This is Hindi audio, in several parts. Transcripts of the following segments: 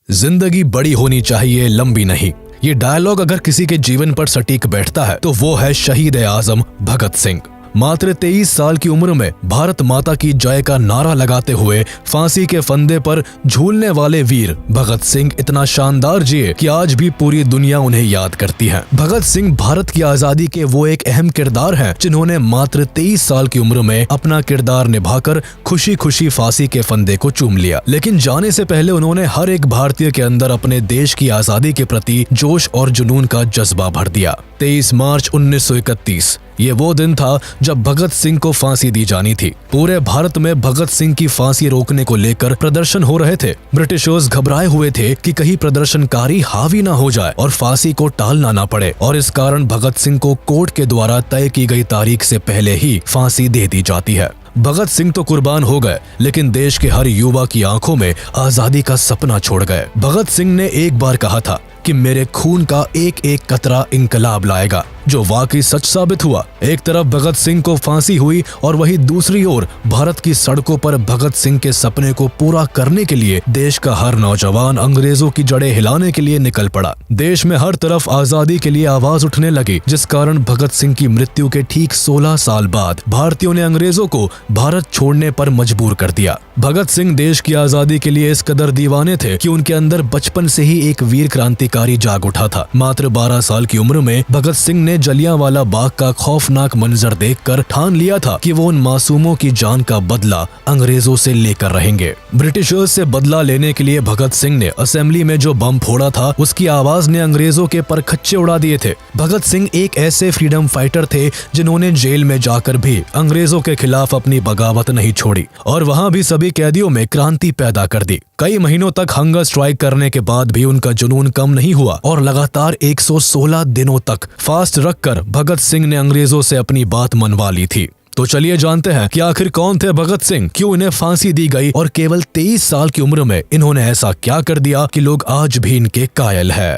जिंदगी बड़ी होनी चाहिए, लंबी नहीं। ये डायलॉग अगर किसी के जीवन पर सटीक बैठता है तो वो है शहीद आजम भगत सिंह। मात्र 23 साल की उम्र में भारत माता की जय का नारा लगाते हुए फांसी के फंदे पर झूलने वाले वीर भगत सिंह इतना शानदार जिए कि आज भी पूरी दुनिया उन्हें याद करती है। भगत सिंह भारत की आजादी के वो एक अहम किरदार हैं जिन्होंने मात्र 23 साल की उम्र में अपना किरदार निभाकर खुशी खुशी फांसी के फंदे को चूम लिया। लेकिन जाने से पहले उन्होंने हर एक भारतीय के अंदर अपने देश की आजादी के प्रति जोश और जुनून का जज्बा भर दिया। 23 मार्च 1931 ये वो दिन था जब भगत सिंह को फांसी दी जानी थी। पूरे भारत में भगत सिंह की फांसी रोकने को लेकर प्रदर्शन हो रहे थे। ब्रिटिशर्स घबराए हुए थे कि कहीं प्रदर्शनकारी हावी ना हो जाए और फांसी को टालना ना पड़े, और इस कारण भगत सिंह को कोर्ट के द्वारा तय की गई तारीख से पहले ही फांसी दे दी जाती है। भगत सिंह तो कुर्बान हो गए, लेकिन देश के हर युवा की आंखों में आजादी का सपना छोड़ गए। भगत सिंह ने एक बार कहा था कि मेरे खून का एक एक कतरा इंकलाब लाएगा, जो वाकई सच साबित हुआ। एक तरफ भगत सिंह को फांसी हुई और वहीं दूसरी ओर भारत की सड़कों पर भगत सिंह के सपने को पूरा करने के लिए देश का हर नौजवान अंग्रेजों की जड़ें हिलाने के लिए निकल पड़ा। देश में हर तरफ आजादी के लिए आवाज उठने लगी, जिस कारण भगत सिंह की मृत्यु के ठीक 16 साल बाद भारतीयों ने अंग्रेजों को भारत छोड़ने पर मजबूर कर दिया। भगत सिंह देश की आजादी के लिए इस कदर दीवाने थे कि उनके अंदर बचपन से ही एक वीर क्रांतिकारी जाग उठा था। मात्र 12 साल की उम्र में भगत सिंह ने जलियांवाला बाग का खौफनाक मंजर देखकर ठान लिया था कि वो उन मासूमों की जान का बदला अंग्रेजों से लेकर रहेंगे। ब्रिटिशर्स से बदला लेने के लिए भगत सिंह ने असेंबली में जो बम फोड़ा था, उसकी आवाज ने अंग्रेजों के परखच्चे उड़ा दिए थे। भगत सिंह एक ऐसे फ्रीडम फाइटर थे जिन्होंने जेल में जाकर भी अंग्रेजों के खिलाफ अपनी बगावत नहीं छोड़ी और वहाँ भी सभी कैदियों में क्रांति पैदा कर दी। कई महीनों तक हंगर स्ट्राइक करने के बाद भी उनका जुनून कम नहीं हुआ और लगातार 116 दिनों तक फास्ट रखकर भगत सिंह ने अंग्रेजों से अपनी बात मनवा ली थी। तो चलिए जानते हैं कि आखिर कौन थे भगत सिंह, क्यों इन्हें फांसी दी गई और केवल 23 साल की उम्र में इन्होंने ऐसा क्या कर दिया कि लोग आज भी इनके कायल है।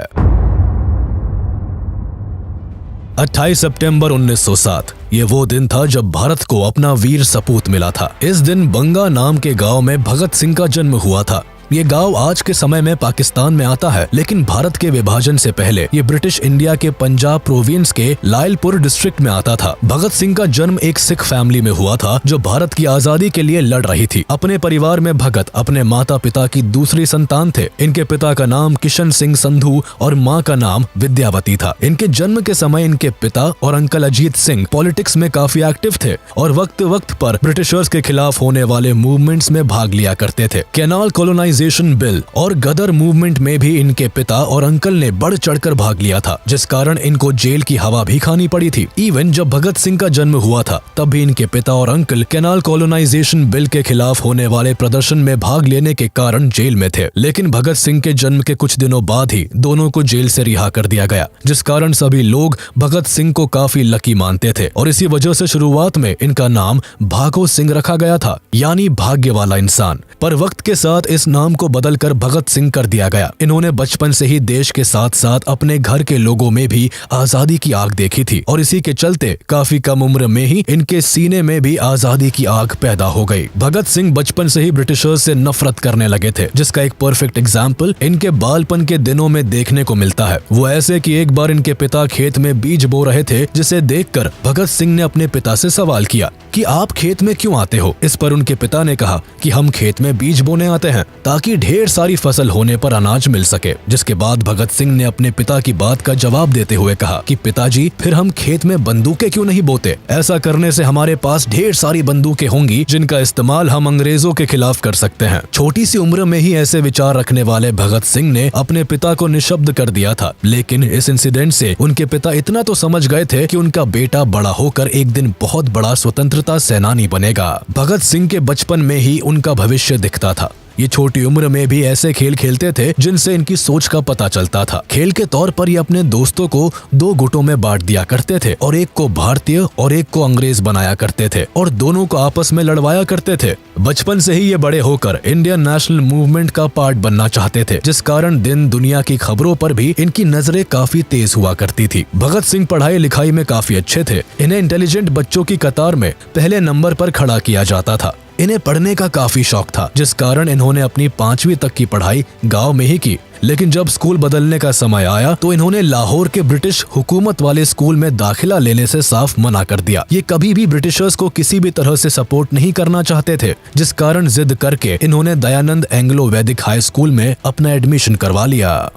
28 सितंबर 1907 ये वो दिन था जब भारत को अपना वीर सपूत मिला था। इस दिन बंगा नाम के गांव में भगत सिंह का जन्म हुआ था। ये गांव आज के समय में पाकिस्तान में आता है, लेकिन भारत के विभाजन से पहले ये ब्रिटिश इंडिया के पंजाब प्रोविंस के लायलपुर डिस्ट्रिक्ट में आता था। भगत सिंह का जन्म एक सिख फैमिली में हुआ था जो भारत की आजादी के लिए लड़ रही थी। अपने परिवार में भगत अपने माता पिता की दूसरी संतान थे। इनके पिता का नाम किशन सिंह संधू और माँ का नाम विद्यावती था। इनके जन्म के समय इनके पिता और अंकल अजीत सिंह पॉलिटिक्स में काफी एक्टिव थे और वक्त वक्त पर ब्रिटिशर्स के खिलाफ होने वाले मूवमेंट्स में भाग लिया करते थे। कैनाल कॉलोनाइजेशन बिल और गदर मूवमेंट में भी इनके पिता और अंकल ने बढ़ चढ़कर भाग लिया था, जिस कारण इनको जेल की हवा भी खानी पड़ी थी। इवन जब भगत सिंह का जन्म हुआ था तब भी इनके पिता और अंकल कैनाल कॉलोनाइजेशन बिल के खिलाफ होने वाले प्रदर्शन में भाग लेने के कारण जेल में थे। लेकिन भगत सिंह के जन्म के कुछ दिनों बाद ही दोनों को जेल से रिहा कर दिया गया, जिस कारण सभी लोग भगत सिंह को काफी लकी मानते थे और इसी वजह से शुरुआत में इनका नाम भागो सिंह रखा गया था, यानी भाग्य वाला इंसान। पर वक्त के साथ इस नाम को बदलकर भगत सिंह कर दिया गया। इन्होंने बचपन से ही देश के साथ साथ अपने घर के लोगों में भी आजादी की आग देखी थी और इसी के चलते काफी कम उम्र में ही इनके सीने में भी आजादी की आग पैदा हो गई। भगत सिंह बचपन से ही ब्रिटिशर्स से नफरत करने लगे थे, जिसका एक परफेक्ट एग्जाम्पल इनके बालपन के दिनों में देखने को मिलता है। वो ऐसे कि एक बार इनके पिता खेत में बीज बो रहे थे, जिसे देखकर भगत सिंह ने अपने पिता से सवाल किया कि आप खेत में क्यों आते हो। इस पर उनके पिता ने कहा कि हम खेत में बीज बोने आते हैं ताकि ढेर सारी फसल होने पर अनाज मिल सके। जिसके बाद भगत सिंह ने अपने पिता की बात का जवाब देते हुए कहा कि पिताजी, फिर हम खेत में बंदूकें क्यों नहीं बोते? ऐसा करने से हमारे पास ढेर सारी बंदूकें होंगी जिनका इस्तेमाल हम अंग्रेजों के खिलाफ कर सकते हैं। छोटी सी उम्र में ही ऐसे विचार रखने वाले भगत सिंह ने अपने पिता को निशब्द कर दिया था, लेकिन इस इंसिडेंट से उनके पिता इतना तो समझ गए थे कि उनका बेटा बड़ा होकर एक दिन बहुत बड़ा स्वतंत्रता सेनानी बनेगा। भगत सिंह के बचपन में ही उनका भविष्य दिखता था। ये छोटी उम्र में भी ऐसे खेल खेलते थे जिनसे इनकी सोच का पता चलता था। खेल के तौर पर ये अपने दोस्तों को 2 गुटों में बांट दिया करते थे और एक को भारतीय और एक को अंग्रेज बनाया करते थे और दोनों को आपस में लड़वाया करते थे। बचपन से ही ये बड़े होकर इंडियन नेशनल मूवमेंट का पार्ट बनना चाहते थे, जिस कारण दिन दुनिया की खबरों पर भी इनकी नजरें काफी तेज हुआ करती थी। भगत सिंह पढ़ाई लिखाई में काफी अच्छे थे। इन्हें इंटेलिजेंट बच्चों की कतार में पहले नंबर पर खड़ा किया जाता था। इन्हें पढ़ने का काफी शौक था, जिस कारण इन्होंने अपनी 5वीं तक की पढ़ाई गांव में ही की। लेकिन जब स्कूल बदलने का समय आया तो इन्होंने लाहौर के ब्रिटिश हुकूमत वाले स्कूल में दाखिला लेने से साफ मना कर दिया। ये कभी भी ब्रिटिशर्स को किसी भी तरह से सपोर्ट नहीं करना चाहते थे, जिस कारण जिद करके इन्होंने दयानंद एंग्लो वैदिक हाई स्कूल में अपना एडमिशन करवा लिया।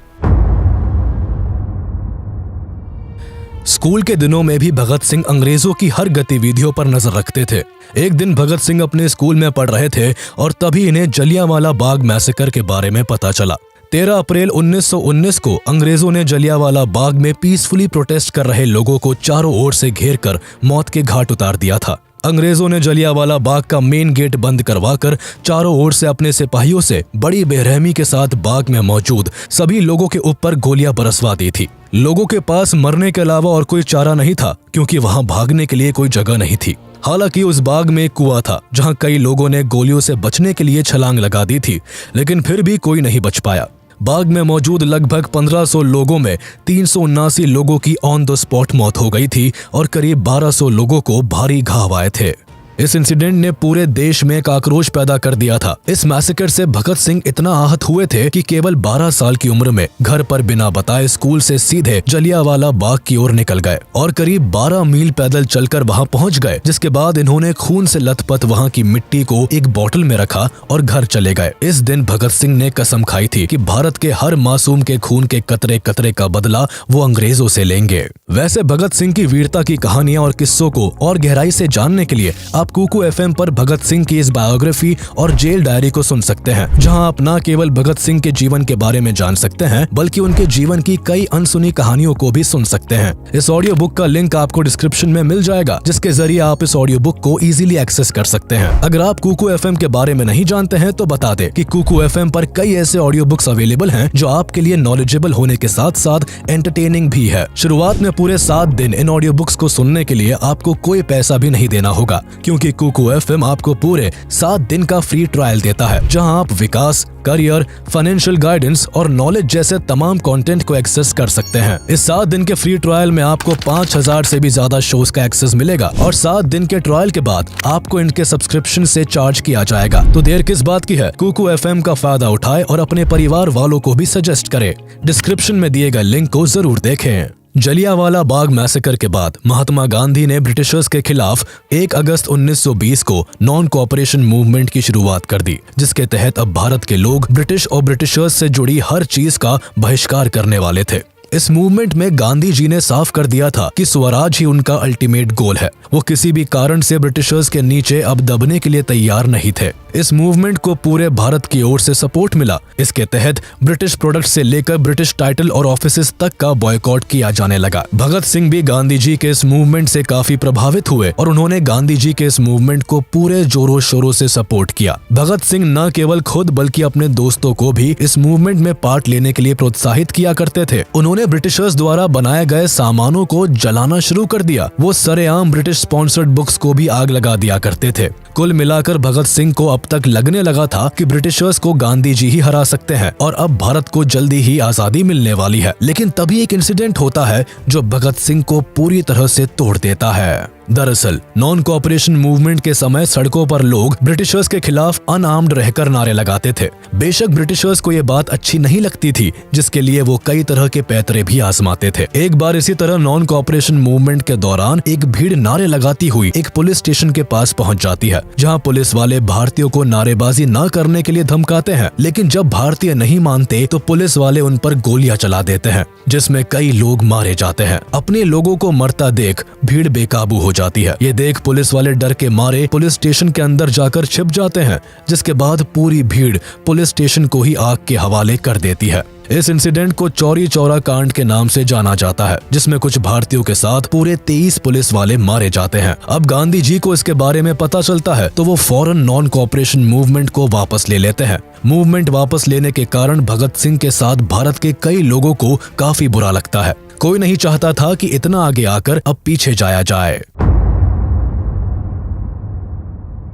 स्कूल के दिनों में भी भगत सिंह अंग्रेजों की हर गतिविधियों पर नजर रखते थे। एक दिन भगत सिंह अपने स्कूल में पढ़ रहे थे और तभी इन्हें जलियांवाला बाग मैसेकर के बारे में पता चला। 13 अप्रैल 1919 को अंग्रेजों ने जलियांवाला बाग में पीसफुली प्रोटेस्ट कर रहे लोगों को चारों ओर से घेरकर मौत के घाट उतार दिया था। अंग्रेजों ने जलियांवाला बाग का मेन गेट बंद करवाकर चारों ओर से अपने सिपाहियों से बड़ी बेरहमी के साथ बाग में मौजूद सभी लोगों के ऊपर गोलियां बरसवा दी थी। लोगों के पास मरने के अलावा और कोई चारा नहीं था, क्योंकि वहां भागने के लिए कोई जगह नहीं थी। हालांकि उस बाग में एक कुआं था, जहां कई लोगों ने गोलियों से बचने के लिए छलांग लगा दी थी, लेकिन फिर भी कोई नहीं बच पाया। बाग में मौजूद लगभग 1500 लोगों में 379 लोगों की ऑन द स्पॉट मौत हो गई थी और करीब 1200 लोगों को भारी घाव आए थे। इस इंसिडेंट ने पूरे देश में एक आक्रोश पैदा कर दिया था। इस मैसेकर से भगत सिंह इतना आहत हुए थे कि केवल 12 साल की उम्र में घर पर बिना बताए स्कूल से सीधे जलियांवाला बाग की ओर निकल गए और करीब 12 मील पैदल चलकर वहां पहुंच गए, जिसके बाद इन्होंने खून से लथपथ वहां की मिट्टी को एक बोतल में रखा और घर चले गए। इस दिन भगत सिंह ने कसम खाई थी कि भारत के हर मासूम के खून के कतरे कतरे का बदला वो अंग्रेजों से लेंगे। वैसे भगत सिंह की वीरता की कहानियां और किस्सों को और गहराई से जानने के लिए आप कुकू एफएम पर भगत सिंह की इस बायोग्राफी और जेल डायरी को सुन सकते हैं, जहां आप न केवल भगत सिंह के जीवन के बारे में जान सकते हैं, बल्कि उनके जीवन की कई अनसुनी कहानियों को भी सुन सकते हैं। इस ऑडियो बुक का लिंक आपको डिस्क्रिप्शन में मिल जाएगा, जिसके जरिए आप इस ऑडियो बुक को इजीली एक्सेस कर सकते हैं। अगर आप कुकू एफएम के बारे में नहीं जानते हैं तो बता दें कि कुकू एफएम पर कई ऐसे ऑडियो बुक्स अवेलेबल हैं जो आपके लिए नॉलेजेबल होने के साथ साथ एंटरटेनिंग भी है। शुरुआत में पूरे 7 दिन इन ऑडियो बुक्स को सुनने के लिए आपको कोई पैसा भी नहीं देना होगा, क्योंकि कुकू एफएम आपको पूरे 7 दिन का फ्री ट्रायल देता है, जहां आप विकास, करियर, फाइनेंशियल गाइडेंस और नॉलेज जैसे तमाम कंटेंट को एक्सेस कर सकते हैं। इस 7 दिन के फ्री ट्रायल में आपको 5000 से भी ज्यादा शोज का एक्सेस मिलेगा और 7 दिन के ट्रायल के बाद आपको इनके सब्सक्रिप्शन से चार्ज किया जाएगा। तो देर किस बात की है, कुकू एफएम का फायदा उठाए और अपने परिवार वालों को भी सजेस्ट करें। डिस्क्रिप्शन में दिए गए लिंक को जरूर देखें। जलियांवाला बाग मैसेकर के बाद महात्मा गांधी ने ब्रिटिशर्स के खिलाफ 1 अगस्त 1920 को नॉन कोऑपरेशन मूवमेंट की शुरुआत कर दी, जिसके तहत अब भारत के लोग ब्रिटिश और ब्रिटिशर्स से जुड़ी हर चीज का बहिष्कार करने वाले थे। इस मूवमेंट में गांधी जी ने साफ कर दिया था कि स्वराज ही उनका अल्टीमेट गोल है। वो किसी भी कारण से ब्रिटिशर्स के नीचे अब दबने के लिए तैयार नहीं थे। इस मूवमेंट को पूरे भारत की ओर से सपोर्ट मिला। इसके तहत ब्रिटिश प्रोडक्ट से लेकर ब्रिटिश टाइटल और ऑफिसेस तक का बॉयकॉट किया जाने लगा। भगत सिंह भी गांधी जी के इस मूवमेंट से काफी प्रभावित हुए और उन्होंने गांधी जी के इस मूवमेंट को पूरे जोरों शोरों से सपोर्ट किया। भगत सिंह न केवल खुद बल्कि अपने दोस्तों को भी इस मूवमेंट में पार्ट लेने के लिए प्रोत्साहित किया करते थे। उन्होंने ब्रिटिशर्स द्वारा बनाए गए सामानों को जलाना शुरू कर दिया। वो सरेआम ब्रिटिश स्पॉन्सर्ड बुक्स को भी आग लगा दिया करते थे। कुल मिलाकर भगत सिंह को अब तक लगने लगा था कि ब्रिटिशर्स को गांधी जी ही हरा सकते हैं और अब भारत को जल्दी ही आजादी मिलने वाली है। लेकिन तभी एक इंसिडेंट होता है जो भगत सिंह को पूरी तरह से तोड़ देता है। दरअसल नॉन कोऑपरेशन मूवमेंट के समय सड़कों पर लोग ब्रिटिशर्स के खिलाफ अनआर्म्ड रहकर नारे लगाते थे। बेशक ब्रिटिशर्स को ये बात अच्छी नहीं लगती थी, जिसके लिए वो कई तरह के पैतरे भी आजमाते थे। एक बार इसी तरह नॉन कोऑपरेशन मूवमेंट के दौरान एक भीड़ नारे लगाती हुई एक पुलिस स्टेशन के पास पहुंच जाती है, जहां पुलिस वाले भारतीयों को नारेबाजी न करने के लिए धमकाते हैं। लेकिन जब भारतीय नहीं मानते तो पुलिस वाले उन पर गोलियां चला देते हैं, जिसमें कई लोग मारे जाते हैं। अपने लोगों को मरता देख भीड़ बेकाबू हो जाती है। ये देख पुलिस वाले डर के मारे पुलिस स्टेशन के अंदर जाकर छिप जाते हैं, जिसके बाद पूरी भीड़ पुलिस स्टेशन को ही आग के हवाले कर देती है। इस इंसिडेंट को चौरी चौरा कांड के नाम से जाना जाता है, जिसमें कुछ भारतीयों के साथ पूरे 23 पुलिस वाले मारे जाते हैं। अब गांधी जी को इसके बारे में पता चलता है तो वो फौरन नॉन कोऑपरेशन मूवमेंट को वापस ले लेते हैं। मूवमेंट वापस लेने के कारण भगत सिंह के साथ भारत के कई लोगों को काफी बुरा लगता है। कोई नहीं चाहता था कि इतना आगे आकर अब पीछे जाया जाए।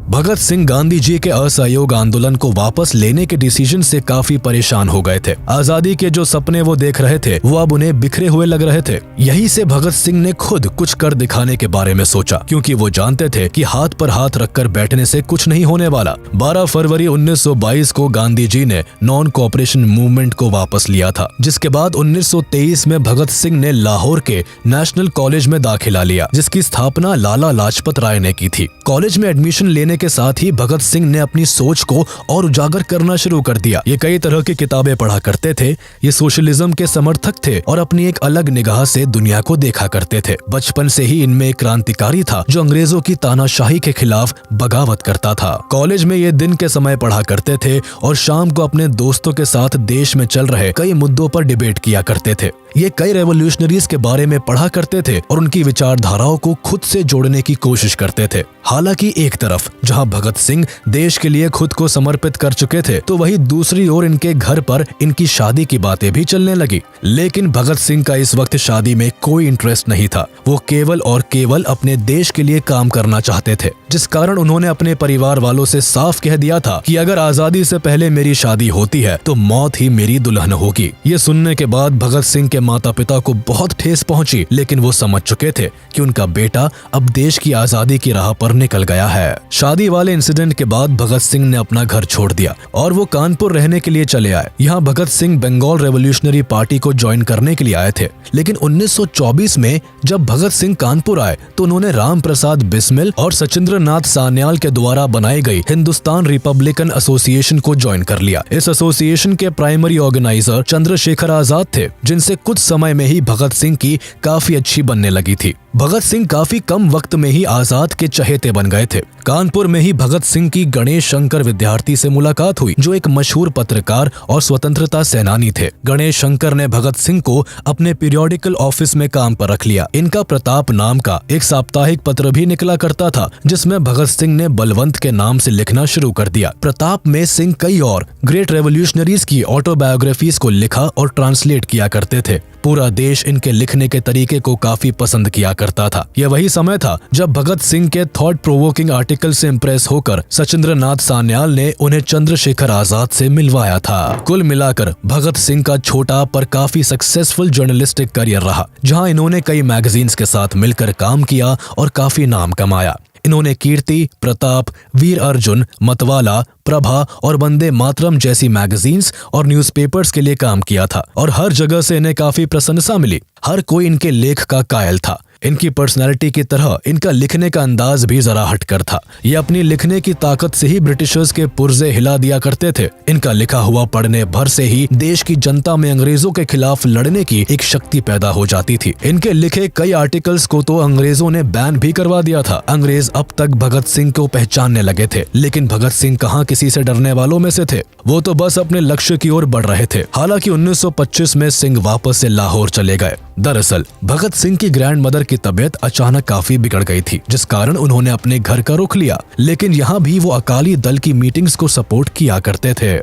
भगत सिंह गांधी जी के असहयोग आंदोलन को वापस लेने के डिसीजन से काफी परेशान हो गए थे। आजादी के जो सपने वो देख रहे थे वो अब उन्हें बिखरे हुए लग रहे थे। यही से भगत सिंह ने खुद कुछ कर दिखाने के बारे में सोचा, क्योंकि वो जानते थे कि हाथ पर हाथ रखकर बैठने से कुछ नहीं होने वाला। 12 फरवरी 1922 को गांधी जी ने नॉन कोऑपरेशन मूवमेंट को वापस लिया था, जिसके बाद 1923 में भगत सिंह ने लाहौर के नेशनल कॉलेज में दाखिला लिया, जिसकी स्थापना लाला लाजपत राय ने की थी। कॉलेज में एडमिशन लेने के साथ ही भगत सिंह ने अपनी सोच को और उजागर करना शुरू कर दिया। ये कई तरह की किताबें पढ़ा करते थे, ये सोशलिज्म के समर्थक थे और अपनी एक अलग निगाह से दुनिया को देखा करते थे। बचपन से ही इनमें एक क्रांतिकारी था जो अंग्रेजों की तानाशाही के खिलाफ बगावत करता था। कॉलेज में ये दिन के समय पढ़ा करते थे और शाम को अपने दोस्तों के साथ देश में चल रहे कई मुद्दों पर डिबेट किया करते थे। ये कई रेवोल्यूशनरीज के बारे में पढ़ा करते थे और उनकी विचारधाराओं को खुद से जोड़ने की कोशिश करते थे। हालांकि एक तरफ जहां भगत सिंह देश के लिए खुद को समर्पित कर चुके थे, तो वहीं दूसरी ओर इनके घर पर इनकी शादी की बातें भी चलने लगी। लेकिन भगत सिंह का इस वक्त शादी में कोई इंटरेस्ट नहीं था। वो केवल और केवल अपने देश के लिए काम करना चाहते थे, जिस कारण उन्होंने अपने परिवार वालों से साफ कह दिया था कि अगर आजादी से पहले मेरी शादी होती है तो मौत ही मेरी दुल्हन होगी। ये सुनने के बाद भगत सिंह के माता पिता को बहुत ठेस पहुंची, लेकिन वो समझ चुके थे कि उनका बेटा अब देश की आजादी की राह पर निकल गया है। शादी वाले इंसिडेंट के बाद भगत सिंह ने अपना घर छोड़ दिया और वो कानपुर रहने के लिए चले आए। यहाँ भगत सिंह बंगाल रेवोल्यूशनरी पार्टी को ज्वाइन करने के लिए आए थे। लेकिन 1924 में जब भगत सिंह कानपुर आए तो उन्होंने राम प्रसाद बिस्मिल और सचिंद्र नाथ सान्याल के द्वारा बनाई गई हिंदुस्तान रिपब्लिकन एसोसिएशन को ज्वाइन कर लिया। इस एसोसिएशन के प्राइमरी ऑर्गेनाइजर चंद्रशेखर आजाद थे, जिनसे कुछ समय में ही भगत सिंह की काफी अच्छी बनने लगी थी। भगत सिंह काफी कम वक्त में ही आजाद के चहेते बन गए थे। कानपुर में ही भगत सिंह की गणेश शंकर विद्यार्थी से मुलाकात हुई, जो एक मशहूर पत्रकार और स्वतंत्रता सेनानी थे। गणेश शंकर ने भगत सिंह को अपने पीरियोडिकल ऑफिस में काम पर रख लिया। इनका प्रताप नाम का एक साप्ताहिक पत्र भी निकला करता था, जिसमें भगत सिंह ने बलवंत के नाम से लिखना शुरू कर दिया। प्रताप में सिंह कई और ग्रेट रेवोल्यूशनरीज की ऑटोबायोग्राफीज को लिखा और ट्रांसलेट किया करते थे। पूरा देश इनके लिखने के तरीके को काफी पसंद किया करता था। यह वही समय था जब भगत सिंह के थॉट प्रोवोकिंग आर्टिकल से इम्प्रेस होकर सचिंद्र नाथ सान्याल ने उन्हें चंद्रशेखर आजाद से मिलवाया था। कुल मिलाकर भगत सिंह का छोटा पर काफी सक्सेसफुल जर्नलिस्टिक करियर रहा, जहां इन्होंने कई मैगजीन्स के साथ मिलकर काम किया और काफी नाम कमाया। इन्होंने कीर्ति, प्रताप, वीर अर्जुन, मतवाला, प्रभा और वंदे मातरम जैसी मैगजीन्स और न्यूज़पेपर्स के लिए काम किया था और हर जगह से इन्हें काफी प्रशंसा मिली। हर कोई इनके लेख का कायल था। इनकी पर्सनैलिटी की तरह इनका लिखने का अंदाज भी जरा हटकर था। ये अपनी लिखने की ताकत से ही ब्रिटिशर्स के पुर्जे हिला दिया करते थे। इनका लिखा हुआ पढ़ने भर से ही देश की जनता में अंग्रेजों के खिलाफ लड़ने की एक शक्ति पैदा हो जाती थी। इनके लिखे कई आर्टिकल्स को तो अंग्रेजों ने बैन भी करवा दिया था। अंग्रेज अब तक भगत सिंह को पहचानने लगे थे, लेकिन भगत सिंह कहाँ किसी से डरने वालों में से थे। वो तो बस अपने लक्ष्य की ओर बढ़ रहे थे। हालांकि 1925 में सिंह वापस से लाहौर चले गए। दरअसल भगत सिंह की ग्रैंड मदर की तबीयत अचानक काफी बिगड़ गई थी, जिस कारण उन्होंने अपने घर का रुख लिया। लेकिन यहाँ भी वो अकाली दल की मीटिंग्स को सपोर्ट किया करते थे।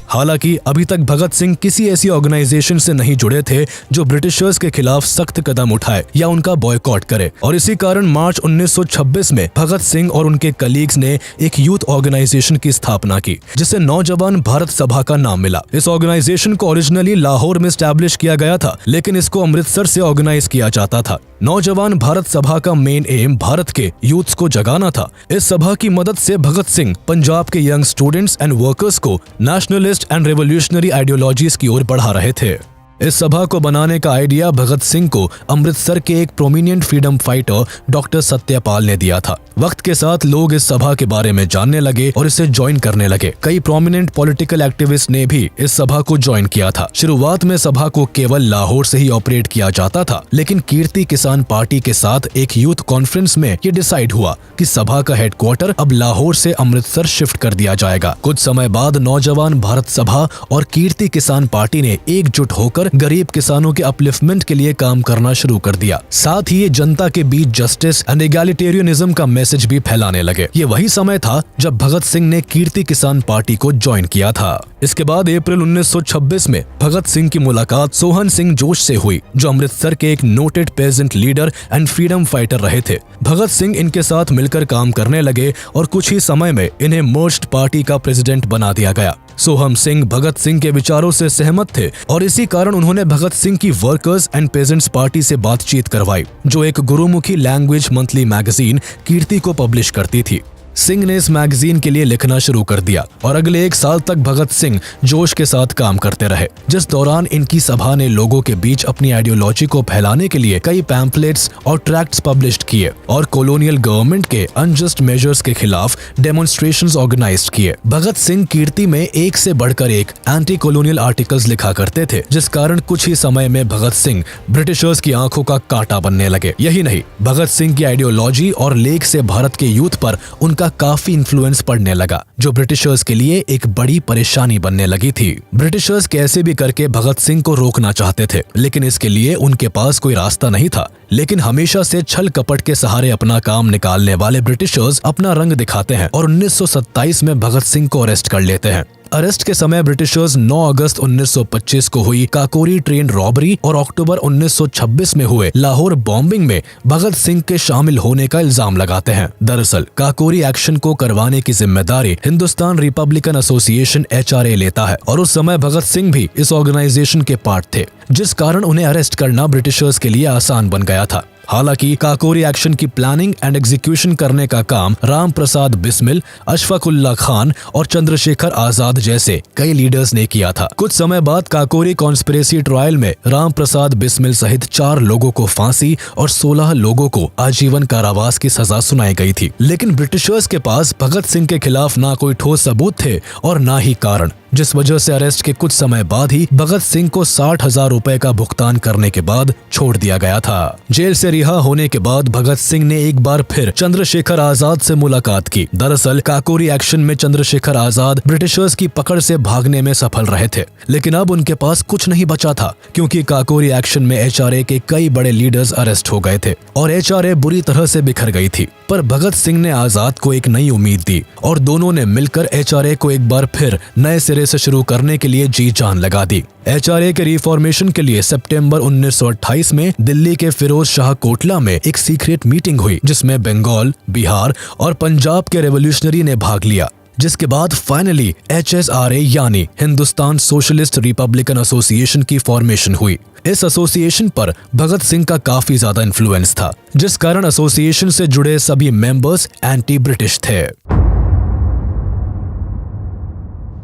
हालांकि अभी तक भगत सिंह किसी ऐसी ऑर्गेनाइजेशन से नहीं जुड़े थे जो ब्रिटिशर्स के खिलाफ सख्त कदम उठाए या उनका बॉयकॉट करे, और इसी कारण मार्च 1926 में भगत सिंह और उनके कलीग्स ने एक यूथ ऑर्गेनाइजेशन की स्थापना की, जिसे नौजवान भारत सभा का नाम मिला। इस ऑर्गेनाइजेशन को ओरिजिनली लाहौर में एस्टैब्लिश किया गया था, लेकिन इसको अमृतसर से ऑर्गेनाइज किया जाता था। नौजवान भारत सभा का मेन एम भारत के यूथ्स को जगाना था। इस सभा की मदद से भगत सिंह पंजाब के यंग स्टूडेंट्स एंड वर्कर्स को नेशनलिस्ट एंड रेवोल्यूशनरी आइडियोलॉजीज की ओर बढ़ा रहे थे। इस सभा को बनाने का आइडिया भगत सिंह को अमृतसर के एक prominent freedom fighter doctor Satyapal ने दिया था। वक्त के साथ लोग इस सभा के बारे में जानने लगे और इसे ज्वाइन करने लगे। कई प्रोमिनेंट पॉलिटिकल एक्टिविस्ट ने भी इस सभा को ज्वाइन किया था। शुरुआत में सभा को केवल लाहौर से ही ऑपरेट किया जाता था, लेकिन कीर्ति किसान पार्टी के साथ एक यूथ कॉन्फ्रेंस में ये डिसाइड हुआ कि सभा का हेडक्वार्टर अब लाहौर से अमृतसर शिफ्ट कर दिया जाएगा। कुछ समय बाद नौजवान भारत सभा और कीर्ति किसान पार्टी ने एकजुट होकर मिलकर गरीब किसानों के अपलिफ्टमेंट के लिए काम करना शुरू कर दिया। साथ ही ये जनता के बीच जस्टिस एंड एगैलिटेरियनिज्म का मैसेज भी फैलाने लगे। ये वही समय था जब भगत सिंह ने कीर्ति किसान पार्टी को ज्वाइन किया था। इसके बाद अप्रैल 1926 में भगत सिंह की मुलाकात सोहन सिंह जोश से हुई, जो अमृतसर के एक noted peasant leader and freedom fighter रहे थे। भगत सिंह इनके साथ मिलकर काम करने लगे और कुछ ही समय में इन्हें मर्ज्ड पार्टी का प्रेसिडेंट बना दिया गया। सोहम सिंह भगत सिंह के विचारों से सहमत थे और इसी कारण उन्होंने भगत सिंह की वर्कर्स एंड पेजेंट्स पार्टी से बातचीत करवाई, जो एक गुरुमुखी लैंग्वेज मंथली मैगजीन कीर्ति को पब्लिश करती थी। सिंह ने इस मैगजीन के लिए लिखना शुरू कर दिया और अगले 1 साल तक भगत सिंह जोश के साथ काम करते रहे, जिस दौरान इनकी सभा ने लोगों के बीच अपनी आइडियोलॉजी को फैलाने के लिए कई पैम्फलेट्स और ट्रैक्ट्स पब्लिश किए और कॉलोनियल गवर्नमेंट के अनजस्ट मेजर्स के खिलाफ डेमोन्स्ट्रेशंस ऑर्गेनाइज किए। भगत सिंह कीर्ति में एक से बढ़कर एक एंटी कॉलोनियल आर्टिकल्स लिखा करते थे, जिस कारण कुछ ही समय में भगत सिंह ब्रिटिशर्स की आंखों का कांटा बनने लगे। यही नहीं, भगत सिंह की आइडियोलॉजी और लेख से भारत के यूथ पर उनका काफी इन्फ्लुएंस पड़ने लगा, जो ब्रिटिशर्स के लिए एक बड़ी परेशानी बनने लगी थी। ब्रिटिशर्स कैसे भी करके भगत सिंह को रोकना चाहते थे, लेकिन इसके लिए उनके पास कोई रास्ता नहीं था। लेकिन हमेशा से छल कपट के सहारे अपना काम निकालने वाले ब्रिटिशर्स अपना रंग दिखाते हैं और 1927 में भगत सिंह को अरेस्ट कर लेते हैं। अरेस्ट के समय ब्रिटिशर्स 9 अगस्त 1925 को हुई काकोरी ट्रेन रॉबरी और अक्टूबर 1926 में हुए लाहौर बॉम्बिंग में भगत सिंह के शामिल होने का इल्जाम लगाते हैं। दरअसल काकोरी एक्शन को करवाने की जिम्मेदारी हिंदुस्तान रिपब्लिकन एसोसिएशन HRA लेता है और उस समय भगत सिंह भी इस ऑर्गेनाइजेशन के पार्ट थे, जिस कारण उन्हें अरेस्ट करना ब्रिटिशर्स के लिए आसान बन गया था। हालांकि काकोरी एक्शन की प्लानिंग एंड एग्जीक्यूशन करने का काम राम प्रसाद बिस्मिल, अशफाकुल्ला खान और चंद्रशेखर आजाद जैसे कई लीडर्स ने किया था। कुछ समय बाद काकोरी कॉन्स्पिरेसी ट्रायल में राम प्रसाद बिस्मिल सहित 4 लोगों को फांसी और 16 लोगों को आजीवन कारावास की सजा सुनाई गई थी। लेकिन ब्रिटिशर्स के पास भगत सिंह के खिलाफ ना कोई ठोस सबूत थे और ना ही कारण, जिस वजह से अरेस्ट के कुछ समय बाद ही भगत सिंह को 60,000 रुपए का भुगतान करने के बाद छोड़ दिया गया था। जेल से रिहा होने के बाद भगत सिंह ने एक बार फिर चंद्रशेखर आजाद से मुलाकात की। दरअसल काकोरी एक्शन में चंद्रशेखर आजाद ब्रिटिशर्स की पकड़ से भागने में सफल रहे थे, लेकिन अब उनके पास कुछ नहीं बचा था, क्योंकि काकोरी एक्शन में HRA के कई बड़े लीडर्स अरेस्ट हो गए थे और HRA बुरी तरह से बिखर गई थी। पर भगत सिंह ने आजाद को एक नई उम्मीद दी और दोनों ने मिलकर HRA को एक बार फिर नए सिरे से शुरू करने के लिए जी जान लगा दी। HRA के रिफॉर्मेशन के लिए सितंबर 1928 में दिल्ली के फिरोज शाह कोटला में एक सीक्रेट मीटिंग हुई, जिसमें बंगाल, बिहार और पंजाब के रेवोल्यूशनरी ने भाग लिया, जिसके बाद फाइनली HSRA यानी हिंदुस्तान सोशलिस्ट रिपब्लिकन एसोसिएशन की फॉर्मेशन हुई। इस एसोसिएशन पर भगत सिंह का काफी ज्यादा इन्फ्लुएंस था, जिस कारण एसोसिएशन से जुड़े सभी मेंबर्स एंटी ब्रिटिश थे।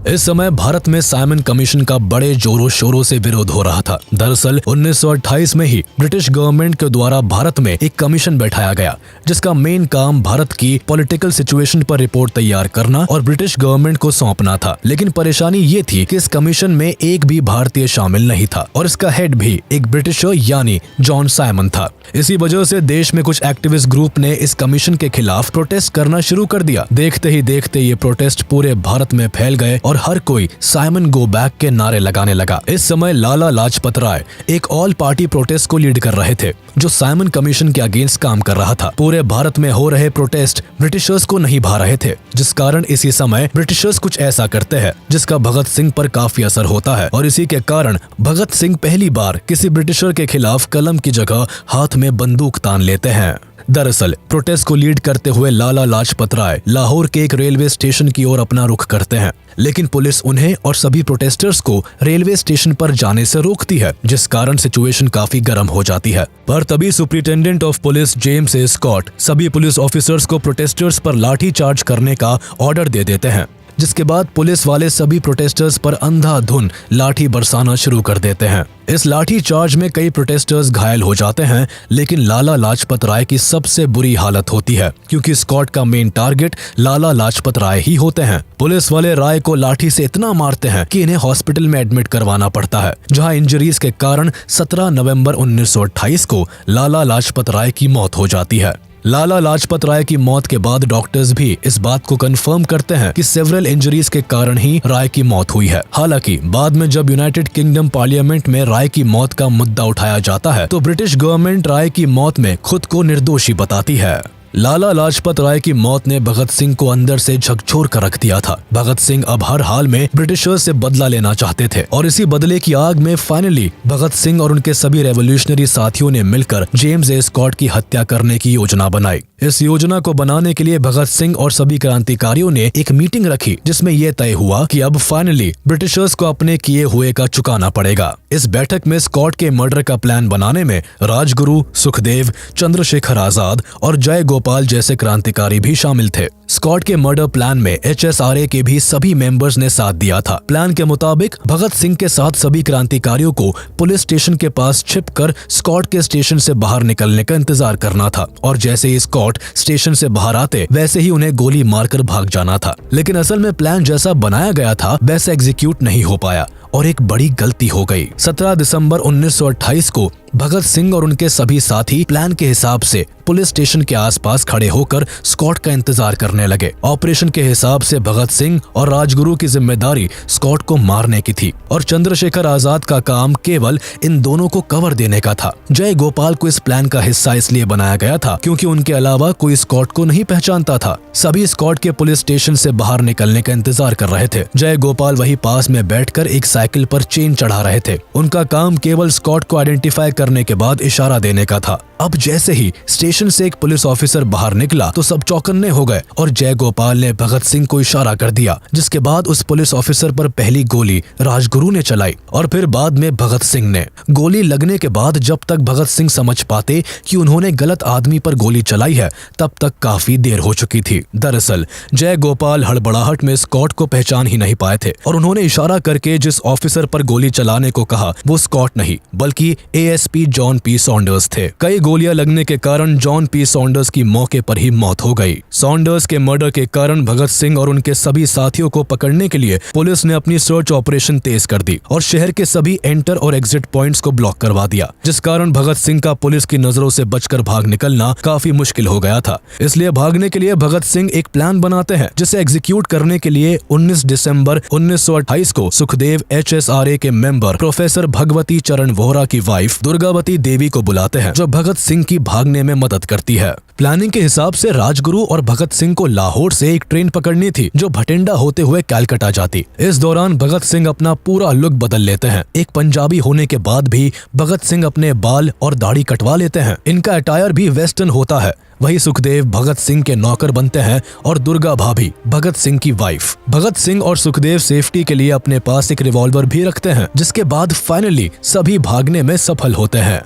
इस समय भारत में साइमन कमीशन का बड़े जोरों शोरों से विरोध हो रहा था। दरअसल 1928 में ही ब्रिटिश गवर्नमेंट के द्वारा भारत में एक कमीशन बैठाया गया, जिसका मेन काम भारत की पॉलिटिकल सिचुएशन पर रिपोर्ट तैयार करना और ब्रिटिश गवर्नमेंट को सौंपना था। लेकिन परेशानी ये थी कि इस कमीशन में एक भी भारतीय शामिल नहीं था और इसका हेड भी एक ब्रिटिशर यानी जॉन साइमन था। इसी वजह से देश में कुछ एक्टिविस्ट ग्रुप ने इस कमीशन के खिलाफ प्रोटेस्ट करना शुरू कर दिया। देखते ही देखते ये प्रोटेस्ट पूरे भारत में फैल गए और हर कोई साइमन गो बैक के नारे लगाने लगा। इस समय लाला लाजपत राय एक ऑल पार्टी प्रोटेस्ट को लीड कर रहे थे, जो साइमन कमीशन के अगेंस्ट काम कर रहा था। पूरे भारत में हो रहे प्रोटेस्ट ब्रिटिशर्स को नहीं भा रहे थे, जिस कारण इसी समय ब्रिटिशर्स कुछ ऐसा करते हैं जिसका भगत सिंह पर काफी असर होता है और इसी के कारण भगत सिंह पहली बार किसी ब्रिटिशर के खिलाफ कलम की जगह हाथ में बंदूक तान लेते हैं। दरअसल प्रोटेस्ट को लीड करते हुए लाला लाजपत राय लाहौर के एक रेलवे स्टेशन की ओर अपना रुख करते हैं, लेकिन पुलिस उन्हें और सभी प्रोटेस्टर्स को रेलवे स्टेशन पर जाने से रोकती है, जिस कारण सिचुएशन काफी गर्म हो जाती है। पर तभी superintendent of police James A Scott सभी पुलिस ऑफिसर्स को प्रोटेस्टर्स पर लाठी चार्ज करने का ऑर्डर दे देते हैं, जिसके बाद पुलिस वाले सभी प्रोटेस्टर्स पर अंधाधुन लाठी बरसाना शुरू कर देते हैं। इस लाठी चार्ज में कई प्रोटेस्टर्स घायल हो जाते हैं, लेकिन लाला लाजपत राय की सबसे बुरी हालत होती है, क्योंकि स्कॉट का मेन टारगेट लाला लाजपत राय ही होते हैं। पुलिस वाले राय को लाठी से इतना मारते हैं कि इन्हें हॉस्पिटल में एडमिट करवाना पड़ता है, जहां इंजरीज के कारण 17 नवंबर 1928 को लाला लाजपत राय की मौत हो जाती है। लाला लाजपत राय की मौत के बाद डॉक्टर्स भी इस बात को कंफर्म करते हैं कि सेवरल इंजरीज के कारण ही राय की मौत हुई है। हालांकि बाद में जब यूनाइटेड किंगडम पार्लियामेंट में राय की मौत का मुद्दा उठाया जाता है तो ब्रिटिश गवर्नमेंट राय की मौत में खुद को निर्दोषी बताती है। लाला लाजपत राय की मौत ने भगत सिंह को अंदर से झकझोर कर रख दिया था। भगत सिंह अब हर हाल में ब्रिटिशर्स से बदला लेना चाहते थे और इसी बदले की आग में फाइनली भगत सिंह और उनके सभी रेवोल्यूशनरी साथियों ने मिलकर जेम्स ए स्कॉट की हत्या करने की योजना बनाई। इस योजना को बनाने के लिए भगत सिंह और सभी क्रांतिकारियों ने एक मीटिंग रखी जिसमें यह तय हुआ कि अब फाइनली ब्रिटिशर्स को अपने किए हुए का चुकाना पड़ेगा। इस बैठक में स्कॉट के मर्डर का प्लान बनाने में राजगुरु, सुखदेव, चंद्रशेखर आजाद और जय गोपाल जैसे क्रांतिकारी भी शामिल थे। स्कॉट के मर्डर प्लान में HSRA के भी सभी मेंबर्स ने साथ दिया था। प्लान के मुताबिक भगत सिंह के साथ सभी क्रांतिकारियों को पुलिस स्टेशन के पास छिपकर स्कॉट के स्टेशन से बाहर निकलने का इंतजार करना था और जैसे ही स्कॉट स्टेशन से बाहर आते वैसे ही उन्हें गोली मारकर भाग जाना था। लेकिन असल में प्लान जैसा बनाया गया था वैसा एग्जीक्यूट नहीं हो पाया और एक बड़ी गलती हो गई। 17 दिसंबर 1928 को भगत सिंह और उनके सभी साथी प्लान के हिसाब से पुलिस स्टेशन के आसपास खड़े होकर स्कॉट का इंतजार करने लगे। ऑपरेशन के हिसाब से भगत सिंह और राजगुरु की जिम्मेदारी स्कॉट को मारने की थी और चंद्रशेखर आजाद का काम केवल इन दोनों को कवर देने का था। जय गोपाल को इस प्लान का हिस्सा इसलिए बनाया गया था क्योंकि उनके अलावा कोई स्कॉट को नहीं पहचानता था। सभी स्कॉट के पुलिस स्टेशन से बाहर निकलने का इंतजार कर रहे थे। जय गोपाल वही पास में बैठकर एक साइकिल पर चेन चढ़ा रहे थे। उनका काम केवल स्कॉट को आइडेंटिफाई करने के बाद इशारा देने का था। अब जैसे ही स्टेशन से एक पुलिस ऑफिसर बाहर निकला तो सब चौकन्ने हो गए और जय गोपाल ने भगत सिंह को इशारा कर दिया, जिसके बाद उस पुलिस ऑफिसर पर पहली गोली राजगुरु ने चलाई और फिर बाद में भगत सिंह ने। गोली लगने के बाद जब तक भगत सिंह समझ पाते कि उन्होंने गलत आदमी पर गोली चलाई है तब तक काफी देर हो चुकी थी। दरअसल जय गोपाल हड़बड़ाहट में स्कॉट को पहचान ही नहीं पाए थे और उन्होंने इशारा करके जिस ऑफिसर पर गोली चलाने को कहा वो स्कॉट नहीं बल्कि ASP जॉन पी सॉन्डर्स थे। कई गोलियां लगने के कारण जॉन पी सॉन्डर्स की मौके पर ही मौत हो गई। सॉन्डर्स के मर्डर के कारण भगत सिंह और उनके सभी साथियों को पकड़ने के लिए पुलिस ने अपनी सर्च ऑपरेशन तेज कर दी और शहर के सभी एंटर और एग्जिट पॉइंट्स को ब्लॉक करवा दिया, जिस कारण भगत सिंह का पुलिस की नजरों से बचकर भाग निकलना काफी मुश्किल हो गया था। इसलिए भागने के लिए भगत सिंह एक प्लान बनाते हैं जिसे एग्जीक्यूट करने के लिए 19 दिसंबर 1928 को सुखदेव HSRA के मेंबर प्रोफेसर भगवती चरण वोहरा की वाइफ दुर्गावती देवी को बुलाते हैं जो भगत सिंह की भागने में मदद करती है। प्लानिंग के हिसाब से राजगुरु और भगत सिंह को लाहौर से एक ट्रेन पकड़नी थी जो भटिंडा होते हुए कलकत्ता जाती। इस दौरान भगत सिंह अपना पूरा लुक बदल लेते हैं। एक पंजाबी होने के बाद भी भगत सिंह अपने बाल और दाढ़ी कटवा लेते हैं। इनका अटायर भी वेस्टर्न होता है। वही सुखदेव भगत सिंह के नौकर बनते हैं और दुर्गा भाभी भगत सिंह की वाइफ। भगत सिंह और सुखदेव सेफ्टी के लिए अपने पास एक रिवॉल्वर भी रखते हैं, जिसके बाद फाइनली सभी भागने में सफल होते हैं।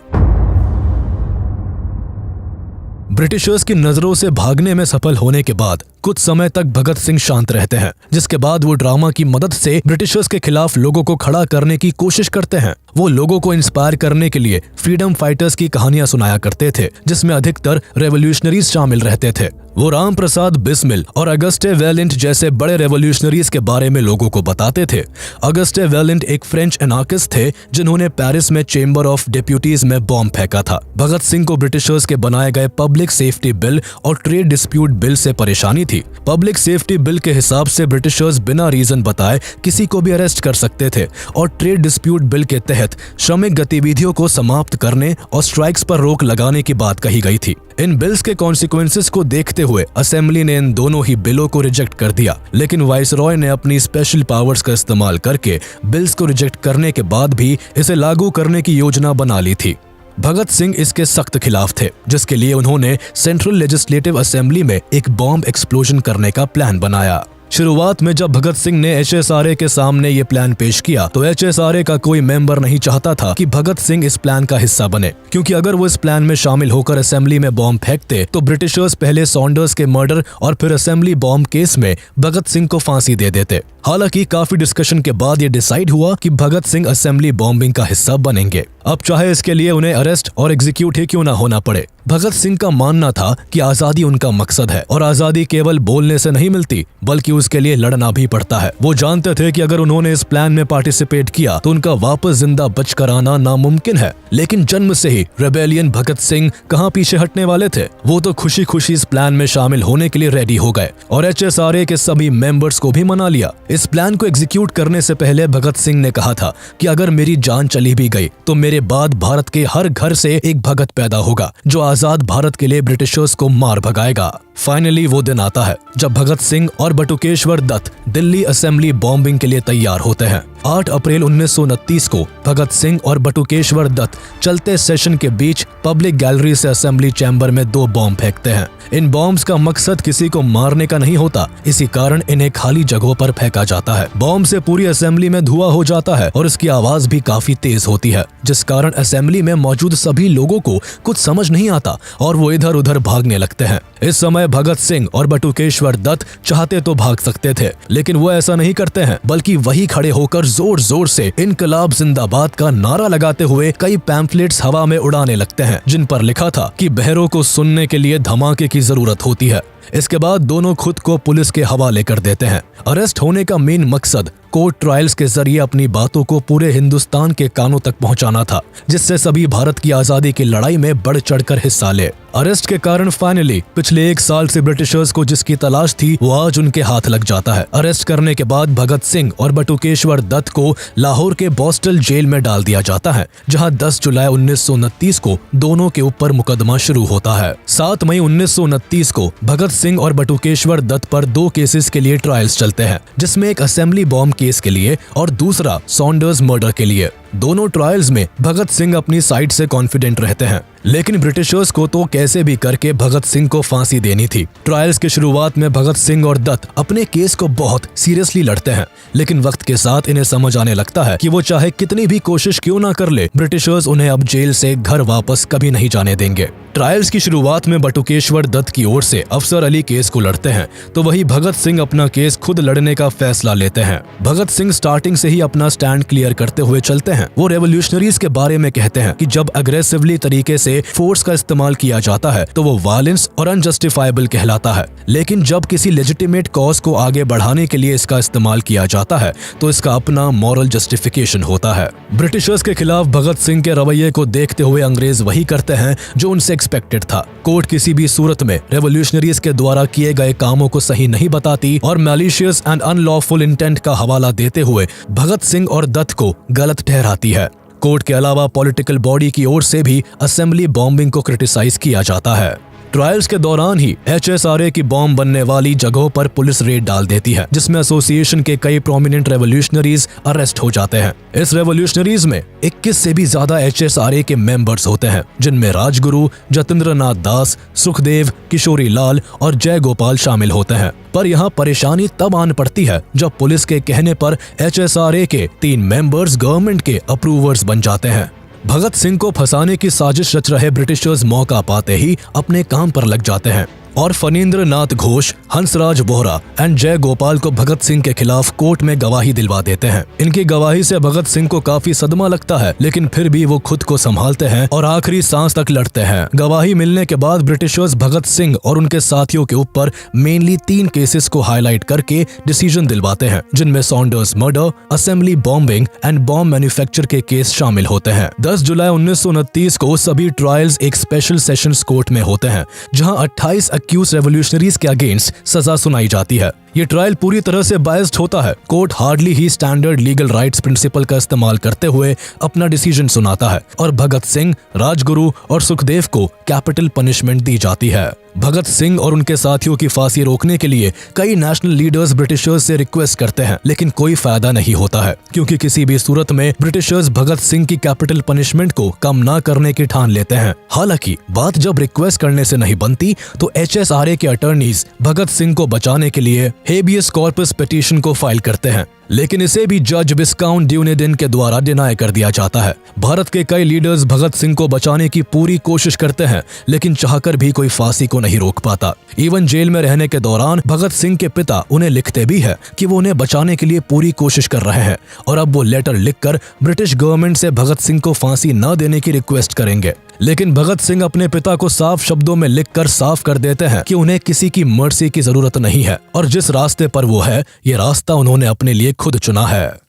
ब्रिटिशर्स की नजरों से भागने में सफल होने के बाद कुछ समय तक भगत सिंह शांत रहते हैं, जिसके बाद वो ड्रामा की मदद से ब्रिटिशर्स के खिलाफ लोगों को खड़ा करने की कोशिश करते हैं। वो लोगों को इंस्पायर करने के लिए फ्रीडम फाइटर्स की कहानियां सुनाया करते थे, जिसमें अधिकतर रेवोल्यूशनरीज शामिल रहते थे। वो राम प्रसाद बिस्मिल और अगस्टे वेलेंट जैसे बड़े रेवोल्यूशनरीज के बारे में लोगों को बताते थे। अगस्टे वेलेंट एक फ्रेंच एनार्किस्ट थे जिन्होंने पेरिस में चेंबर ऑफ डेप्यूटीज में बॉम्ब फेंका था। भगत सिंह को ब्रिटिशर्स के बनाए गए पब्लिक सेफ्टी बिल और ट्रेड डिस्प्यूट बिल से परेशानी थी। पब्लिक सेफ्टी बिल के हिसाब से ब्रिटिशर्स बिना रीजन बताए किसी को भी अरेस्ट कर सकते थे और ट्रेड डिस्प्यूट बिल के तहत श्रमिक गतिविधियों को समाप्त करने और स्ट्राइक्स पर रोक लगाने की बात कही गई थी। इन बिल्स के कॉन्सिक्वेंसेस को देखते हुए असेंबली ने इन दोनों ही बिलों को रिजेक्ट कर दिया, लेकिन वाइसरॉय ने अपनी स्पेशल पावर्स का इस्तेमाल करके बिल्स को रिजेक्ट करने के बाद भी इसे लागू करने की योजना बना ली थी। भगत सिंह इसके सख्त खिलाफ थे, जिसके लिए उन्होंने सेंट्रल लेजिस्लेटिव असेंबली में एक बॉम्ब एक्सप्लोजन करने का प्लान बनाया। शुरुआत में जब भगत सिंह ने HSRA के सामने ये प्लान पेश किया तो HSRA का कोई मेंबर नहीं चाहता था कि भगत सिंह इस प्लान का हिस्सा बने, क्योंकि अगर वो इस प्लान में शामिल होकर असेंबली में बॉम्ब फेंकते तो ब्रिटिशर्स पहले सॉन्डर्स के मर्डर और फिर असेंबली बॉम्ब केस में भगत सिंह को फांसी दे देते। हालांकि काफी डिस्कशन के बाद ये डिसाइड हुआ कि भगत सिंह असेंबली बॉम्बिंग का हिस्सा बनेंगे, अब चाहे इसके लिए उन्हें अरेस्ट और एग्जीक्यूट ही क्यों ना होना पड़े। भगत सिंह का मानना था कि आजादी उनका मकसद है और आजादी केवल बोलने से नहीं मिलती बल्कि उसके लिए लड़ना भी पड़ता है। वो जानते थे कि अगर उन्होंने इस प्लान में पार्टिसिपेट किया तो उनका वापस जिंदा बचकर आना नामुमकिन है। लेकिन जन्म से ही रेबेलियन भगत सिंह कहाँ पीछे हटने वाले थे। वो तो खुशी खुशी इस प्लान में शामिल होने के लिए रेडी हो गए और HSRA के सभी मेंबर्स को भी मना लिया। इस प्लान को एग्जीक्यूट करने से पहले भगत सिंह ने कहा था कि अगर मेरी जान चली भी गई तो मेरे बाद भारत के हर घर से एक भगत पैदा होगा जो आजाद भारत के लिए ब्रिटिशर्स को मार भगाएगा। फाइनली वो दिन आता है जब भगत सिंह और बटुकेश्वर दत्त दिल्ली असेंबली बॉम्बिंग के लिए तैयार होते हैं। 8 अप्रैल 1929 को भगत सिंह और बटुकेश्वर दत्त चलते सेशन के बीच पब्लिक गैलरी से असेंबली चैम्बर में 2 बॉम्ब फेंकते हैं। इन बॉम्ब्स का मकसद किसी को मारने का नहीं होता, इसी कारण इन्हें खाली जगहों पर फेंका जाता है। बॉम्ब से पूरी असेंबली में धुआं हो जाता है और इसकी आवाज भी काफी तेज होती है, जिस कारण असेंबली में मौजूद सभी लोगों को कुछ समझ नहीं आता और वो इधर उधर भागने लगते हैं। इस समय भगत सिंह और बटुकेश्वर दत्त चाहते तो भाग सकते थे, लेकिन वो ऐसा नहीं करते हैं, बल्कि वही खड़े होकर जोर जोर से इनकलाब जिंदाबाद का नारा लगाते हुए कई पैम्फलेट्स हवा में उड़ाने लगते हैं, जिन पर लिखा था कि बहरों को सुनने के लिए धमाके की जरूरत होती है। इसके बाद दोनों खुद को पुलिस के हवाले कर देते हैं। अरेस्ट होने का मेन मकसद कोर्ट ट्रायल्स के जरिए अपनी बातों को पूरे हिंदुस्तान के कानों तक पहुंचाना था, जिससे सभी भारत की आजादी की लड़ाई में बढ़ चढ़कर हिस्सा ले। अरेस्ट के कारण फाइनली पिछले 1 साल से ब्रिटिशर्स को जिसकी तलाश थी वो आज उनके हाथ लग जाता है। अरेस्ट करने के बाद भगत सिंह और बटुकेश्वर दत्त को लाहौर के बॉस्टल जेल में डाल दिया जाता है, जहां 10 जुलाई 1929 को दोनों के ऊपर मुकदमा शुरू होता है। 7 मई 1929 को भगत सिंह और बटुकेश्वर दत्त पर 2 केसेस के लिए ट्रायल्स चलते हैं, जिसमें एक असेंबली बॉम्ब केस के लिए और दूसरा सॉन्डर्स मर्डर के लिए। दोनों ट्रायल्स में भगत सिंह अपनी साइड से कॉन्फिडेंट रहते हैं, लेकिन ब्रिटिशर्स को तो कैसे भी करके भगत सिंह को फांसी देनी थी। ट्रायल्स की शुरुआत में भगत सिंह और दत्त अपने केस को बहुत सीरियसली लड़ते हैं, लेकिन वक्त के साथ इन्हें समझ आने लगता है कि वो चाहे कितनी भी कोशिश क्यों ना कर ले, ब्रिटिशर्स उन्हें अब जेल से घर वापस कभी नहीं जाने देंगे। ट्रायल्स की शुरुआत में बटुकेश्वर दत्त की ओर से अफसर अली केस को लड़ते हैं, तो वही भगत सिंह अपना केस खुद लड़ने का फैसला लेते हैं। भगत सिंह स्टार्टिंग से ही अपना स्टैंड क्लियर करते हुए चलते हैं। वो रेवोल्यूशनरीज के बारे में कहते हैं कि जब अग्रेसिवली तरीके से फोर्स का इस्तेमाल किया जाता है तो वो वायलेंस और अनजस्टिफाइबल कहलाता है, लेकिन जब किसी लेजिटिमेट कॉज को आगे बढ़ाने के लिए इसका इस्तेमाल किया जाता है तो इसका अपना मॉरल जस्टिफिकेशन होता है। ब्रिटिशर्स के खिलाफ भगत सिंह के रवैये को देखते हुए अंग्रेज वही करते हैं जो उनसे एक्सपेक्टेड था। कोर्ट किसी भी सूरत में रेवोल्यूशनरीज के द्वारा किए गए कामों को सही नहीं बताती और मैलिशियस एंड अनलॉफुल इंटेंट का हवाला देते हुए भगत सिंह और दत्त को गलत ठहराती है। कोर्ट के अलावा पॉलिटिकल बॉडी की ओर से भी असेंबली बॉम्बिंग को क्रिटिसाइज किया जाता है। ट्रायल्स के दौरान ही HSRA की बॉम्ब बनने वाली जगहों पर पुलिस रेड डाल देती है, जिसमें एसोसिएशन के कई प्रोमिनेंट रेवोल्यूशनरीज अरेस्ट हो जाते हैं। इस रेवोल्यूशनरीज में 21 से भी ज्यादा HSRA के मेंबर्स होते हैं, जिनमें राजगुरु, जतेंद्र नाथ दास, सुखदेव, किशोरी लाल और जय गोपाल शामिल होते हैं। पर यहाँ परेशानी तब आन पड़ती है जब पुलिस के कहने पर HSRA के 3 मेंबर्स गवर्नमेंट के अप्रूवर्स बन जाते हैं। भगत सिंह को फंसाने की साजिश रच रहे ब्रिटिशर्स मौका पाते ही अपने काम पर लग जाते हैं और फणींद्र नाथ घोष, हंसराज बोहरा एंड जय गोपाल को भगत सिंह के खिलाफ कोर्ट में गवाही दिलवा देते हैं। इनकी गवाही से भगत सिंह को काफी सदमा लगता है, लेकिन फिर भी वो खुद को संभालते हैं और आखिरी सांस तक लड़ते हैं। गवाही मिलने के बाद ब्रिटिशर्स भगत सिंह और उनके साथियों के ऊपर मेनली 3 केसेस को हाईलाइट करके डिसीजन दिलवाते हैं, जिनमें Saunders murder, assembly bombing and bomb manufacture के केस शामिल होते हैं। 10 जुलाई 1929 को सभी ट्रायल्स एक स्पेशल सेशंस कोर्ट में होते हैं, जहां 28 एक्यूज रेवोल्यूशनरीज के अगेंस्ट सजा सुनाई जाती है। ये ट्रायल पूरी तरह से बायस्ड होता है। कोर्ट हार्डली ही स्टैंडर्ड लीगल राइट्स प्रिंसिपल का इस्तेमाल करते हुए अपना डिसीजन सुनाता है और भगत सिंह, राजगुरु और सुखदेव को कैपिटल पनिशमेंट दी जाती है। भगत सिंह और उनके साथियों की फांसी रोकने के लिए कई नेशनल लीडर्स ब्रिटिशर्स से रिक्वेस्ट करते हैं, लेकिन कोई फायदा नहीं होता है, क्योंकि किसी भी सूरत में ब्रिटिशर्स भगत सिंह की कैपिटल पनिशमेंट को कम ना करने की ठान लेते हैं। हालांकि बात जब रिक्वेस्ट करने से नहीं बनती तो HSRA के अटर्नीज भगत सिंह को बचाने के लिए हेबियस कॉर्पस पिटीशन को फाइल करते हैं, लेकिन इसे भी जज विस्काउंट ड्यूनेडिन के द्वारा डिनाई कर दिया जाता है। भारत के कई लीडर्स भगत सिंह को बचाने की पूरी कोशिश करते हैं, लेकिन चाहकर भी कोई फांसी को नहीं रोक पाता। इवन जेल में रहने के दौरान भगत सिंह के पिता उन्हें लिखते भी है कि वो उन्हें बचाने के लिए पूरी कोशिश कर रहे हैं और अब वो लेटर लिखकर ब्रिटिश गवर्नमेंट से भगत सिंह को फांसी न देने की रिक्वेस्ट करेंगे। लेकिन भगत सिंह अपने पिता को साफ शब्दों में लिखकर साफ कर देते हैं कि उन्हें किसी की मर्जी की जरूरत नहीं है और जिस रास्ते पर वो है, ये रास्ता उन्होंने अपने लिए खुद चुना है।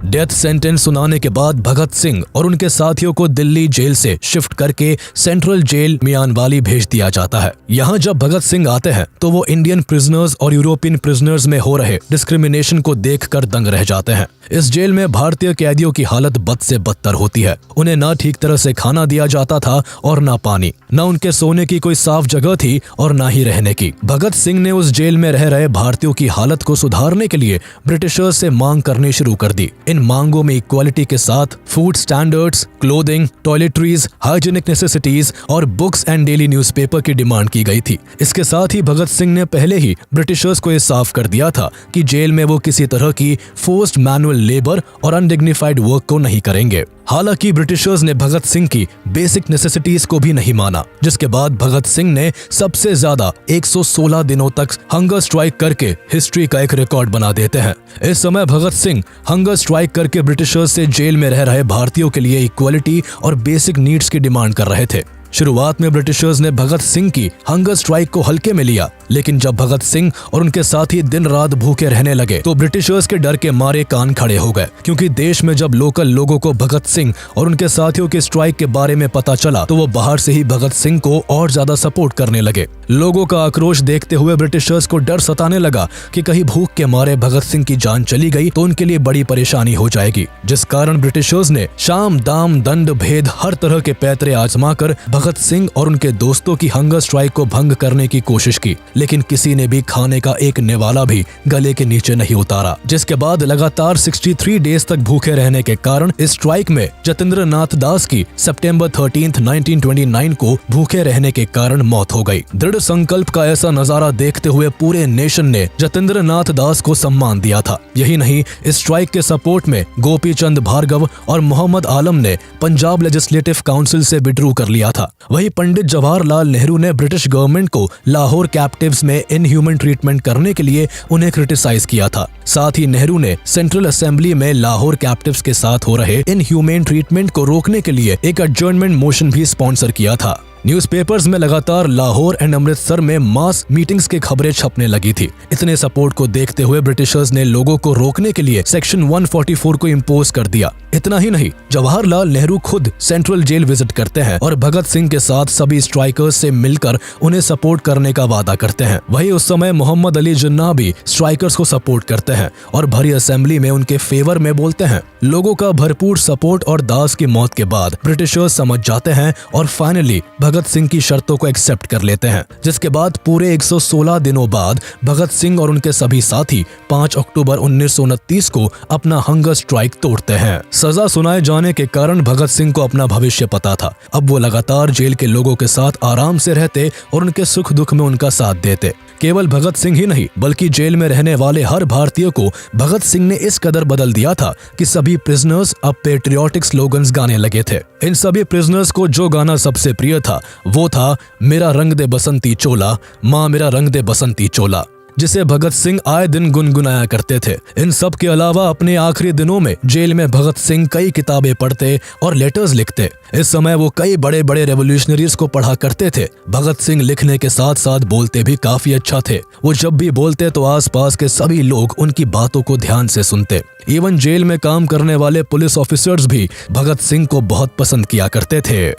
डेथ सेंटेंस सुनाने के बाद भगत सिंह और उनके साथियों को दिल्ली जेल से शिफ्ट करके सेंट्रल जेल मियानवाली भेज दिया जाता है। यहाँ जब भगत सिंह आते हैं तो वो इंडियन प्रिजनर्स और यूरोपियन प्रिजनर्स में हो रहे डिस्क्रिमिनेशन को देखकर दंग रह जाते हैं। इस जेल में भारतीय कैदियों की हालत बद से बदतर होती है। उन्हें ना ठीक तरह से खाना दिया जाता था और ना पानी, न उनके सोने की कोई साफ जगह थी और ना ही रहने की। भगत सिंह ने उस जेल में रह रहे भारतीयों की हालत को सुधारने के लिए ब्रिटिशर्स से मांग करनी शुरू कर दी। इन मांगों में इक्वालिटी के साथ food standards, clothing, toiletries, hygienic necessities और बुक्स एंड डेली न्यूज़पेपर की डिमांड की गई थी। इसके साथ ही भगत सिंह ने पहले ही ब्रिटिशर्स को ये साफ कर दिया था कि जेल में वो किसी तरह की फोर्स्ड मैनुअल लेबर और अनडिग्निफाइड वर्क को नहीं करेंगे। हालांकि ब्रिटिशर्स ने भगत सिंह की बेसिक नेसेसिटीज को भी नहीं माना, जिसके बाद भगत सिंह ने सबसे ज्यादा 116 दिनों तक हंगर स्ट्राइक करके हिस्ट्री का एक रिकॉर्ड बना देते हैं। इस समय भगत सिंह हंगर स्ट्राइक करके ब्रिटिशर्स से जेल में रह रहे भारतीयों के लिए इक्वालिटी और बेसिक नीड्स की डिमांड कर रहे थे। शुरुआत में ब्रिटिशर्स ने भगत सिंह की हंगर स्ट्राइक को हल्के में लिया, लेकिन जब भगत सिंह और उनके साथी दिन रात भूखे रहने लगे तो ब्रिटिशर्स के डर के मारे कान खड़े हो गए, क्योंकि देश में जब लोकल लोगों को भगत सिंह और उनके साथियों के स्ट्राइक के बारे में पता चला तो वो बाहर से ही भगत सिंह को और ज्यादा सपोर्ट करने लगे। लोगों का आक्रोश देखते हुए ब्रिटिशर्स को डर सताने लगा कि कहीं भूख के मारे भगत सिंह की जान चली गई तो उनके लिए बड़ी परेशानी हो जाएगी, जिस कारण ब्रिटिशर्स ने शाम दाम दंड भेद हर तरह के पैतरे आजमा कर भगत सिंह और उनके दोस्तों की हंगर स्ट्राइक को भंग करने की कोशिश की, लेकिन किसी ने भी खाने का एक निवाला भी गले के नीचे नहीं उतारा। जिसके बाद लगातार 63 डेज तक भूखे रहने के कारण इस स्ट्राइक में जतेंद्र नाथ दास की सितंबर 13, 1929 को भूखे रहने के कारण मौत हो गई। दृढ़ संकल्प का ऐसा नजारा देखते हुए पूरे नेशन ने जतेंद्र नाथ दास को सम्मान दिया था। यही नहीं, इस स्ट्राइक के सपोर्ट में गोपी चंद भार्गव और मोहम्मद आलम ने पंजाब लेजिस्लेटिव काउंसिल से विड्रू कर लिया था। वही पंडित जवाहरलाल नेहरू ने ब्रिटिश गवर्नमेंट को लाहौर कैप्टिव्स में इनह्यूमन ट्रीटमेंट करने के लिए उन्हें क्रिटिसाइज किया था। साथ ही नेहरू ने सेंट्रल असेंबली में लाहौर कैप्टिव्स के साथ हो रहे इनह्यूमन ट्रीटमेंट को रोकने के लिए एक एडजर्नमेंट मोशन भी स्पॉन्सर किया था। न्यूज़पेपर्स में लगातार लाहौर एंड अमृतसर में मास मीटिंग्स की खबरें छपने लगी थी। इतने सपोर्ट को देखते हुए ब्रिटिशर्स ने लोगों को रोकने के लिए सेक्शन 144 को इम्पोज कर दिया। इतना ही नहीं, जवाहरलाल नेहरू खुद सेंट्रल जेल विजिट करते हैं और भगत सिंह के साथ सभी स्ट्राइकर्स से मिलकर उन्हें सपोर्ट करने का वादा करते हैं। वही उस समय मोहम्मद अली जिन्ना भी स्ट्राइकर्स को सपोर्ट करते हैं और भरी असेंबली में उनके फेवर में बोलते हैं। लोगों का भरपूर सपोर्ट और दास की मौत के बाद ब्रिटिशर्स समझ जाते हैं और फाइनली भगत सिंह की शर्तों को एक्सेप्ट कर लेते हैं, जिसके बाद पूरे 116 दिनों बाद भगत सिंह और उनके सभी साथी 5 अक्टूबर 1929 को अपना हंगर स्ट्राइक तोड़ते हैं। सजा सुनाए जाने के कारण भगत सिंह को अपना भविष्य पता था। अब वो लगातार जेल के लोगों के साथ आराम से रहते और उनके सुख दुख में उनका साथ देते। केवल भगत सिंह ही नहीं, बल्कि जेल में रहने वाले हर भारतीय को भगत सिंह ने इस कदर बदल दिया था कि सभी प्रिजनर्स अब पेट्रियोटिक स्लोगन्स गाने लगे थे। इन सभी प्रिजनर्स को जो गाना सबसे प्रिय था वो था मेरा रंग दे बसंती चोला, माँ मेरा रंग दे बसंती चोला, जिसे भगत सिंह आए दिन गुनगुनाया करते थे। इन सब के अलावा अपने आखिरी दिनों में जेल में भगत सिंह कई किताबें पढ़ते और लेटर्स लिखते। इस समय वो कई बड़े बड़े रेवोल्यूशनरीज को पढ़ा करते थे। भगत सिंह लिखने के साथ साथ बोलते भी काफी अच्छा थे। वो जब भी बोलते तो आसपास के सभी लोग उनकी बातों को ध्यान से सुनते। इवन जेल में काम करने वाले पुलिस ऑफिसर्स भी भगत सिंह को बहुत पसंद किया करते थे।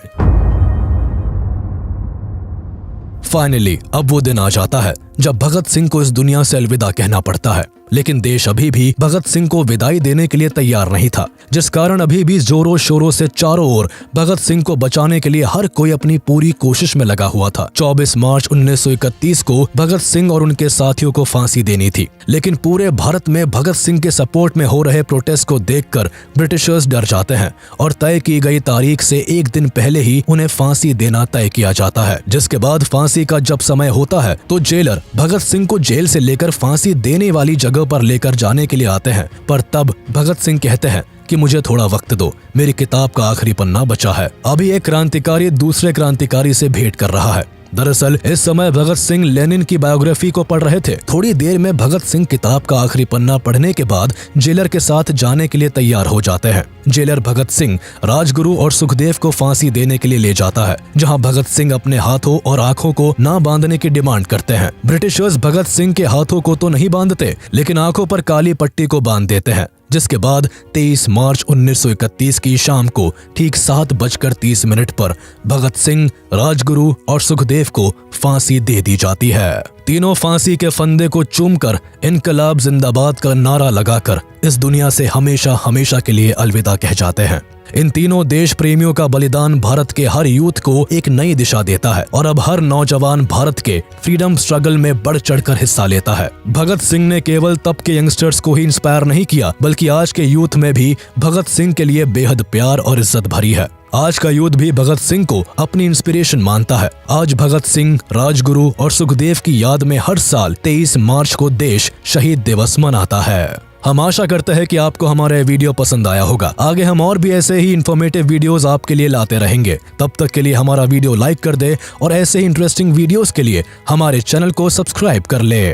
फाइनली अब वो दिन आ जाता है जब भगत सिंह को इस दुनिया से अलविदा कहना पड़ता है, लेकिन देश अभी भी भगत सिंह को विदाई देने के लिए तैयार नहीं था, जिस कारण अभी भी जोरों शोरों से चारों ओर भगत सिंह को बचाने के लिए हर कोई अपनी पूरी कोशिश में लगा हुआ था। 24 मार्च 1931 को भगत सिंह और उनके साथियों को फांसी देनी थी, लेकिन पूरे भारत में भगत सिंह के सपोर्ट में हो रहे प्रोटेस्ट को देखकर ब्रिटिशर्स डर जाते हैं और तय की गई तारीख से एक दिन पहले ही उन्हें फांसी देना तय किया जाता है। जिसके बाद फांसी का जब समय होता है तो जेलर भगत सिंह को जेल से लेकर फांसी देने वाली जगह पर लेकर जाने के लिए आते हैं, पर तब भगत सिंह कहते हैं कि मुझे थोड़ा वक्त दो, मेरी किताब का आखिरी पन्ना बचा है। अभी एक क्रांतिकारी दूसरे क्रांतिकारी से भेंट कर रहा है। दरअसल इस समय भगत सिंह लेनिन की बायोग्राफी को पढ़ रहे थे। थोड़ी देर में भगत सिंह किताब का आखिरी पन्ना पढ़ने के बाद जेलर के साथ जाने के लिए तैयार हो जाते हैं। जेलर भगत सिंह, राजगुरु और सुखदेव को फांसी देने के लिए ले जाता है, जहां भगत सिंह अपने हाथों और आंखों को ना बांधने की डिमांड करते हैं। ब्रिटिशर्स भगत सिंह के हाथों को तो नहीं बांधते, लेकिन आंखों पर काली पट्टी को बांध देते हैं, जिसके बाद 23 मार्च 1931 की शाम को ठीक 7:30 पर भगत सिंह, राजगुरु और सुखदेव को फांसी दे दी जाती है। तीनों फांसी के फंदे को चूमकर इनकलाब जिंदाबाद का नारा लगाकर इस दुनिया से हमेशा हमेशा के लिए अलविदा कह जाते हैं। इन तीनों देश प्रेमियों का बलिदान भारत के हर यूथ को एक नई दिशा देता है और अब हर नौजवान भारत के फ्रीडम स्ट्रगल में बढ़ चढ़कर हिस्सा लेता है। भगत सिंह ने केवल तब के यंगस्टर्स को ही इंस्पायर नहीं किया, बल्कि आज के यूथ में भी भगत सिंह के लिए बेहद प्यार और इज्जत भरी है। आज का यूथ भी भगत सिंह को अपनी इंस्पिरेशन मानता है। आज भगत सिंह, राजगुरु और सुखदेव की याद में हर साल 23 मार्च को देश शहीद दिवस मनाता है। हम आशा करते हैं कि आपको हमारा वीडियो पसंद आया होगा। आगे हम और भी ऐसे ही इन्फॉर्मेटिव वीडियोस आपके लिए लाते रहेंगे। तब तक के लिए हमारा वीडियो लाइक कर दे और ऐसे ही इंटरेस्टिंग वीडियोस के लिए हमारे चैनल को सब्सक्राइब कर ले।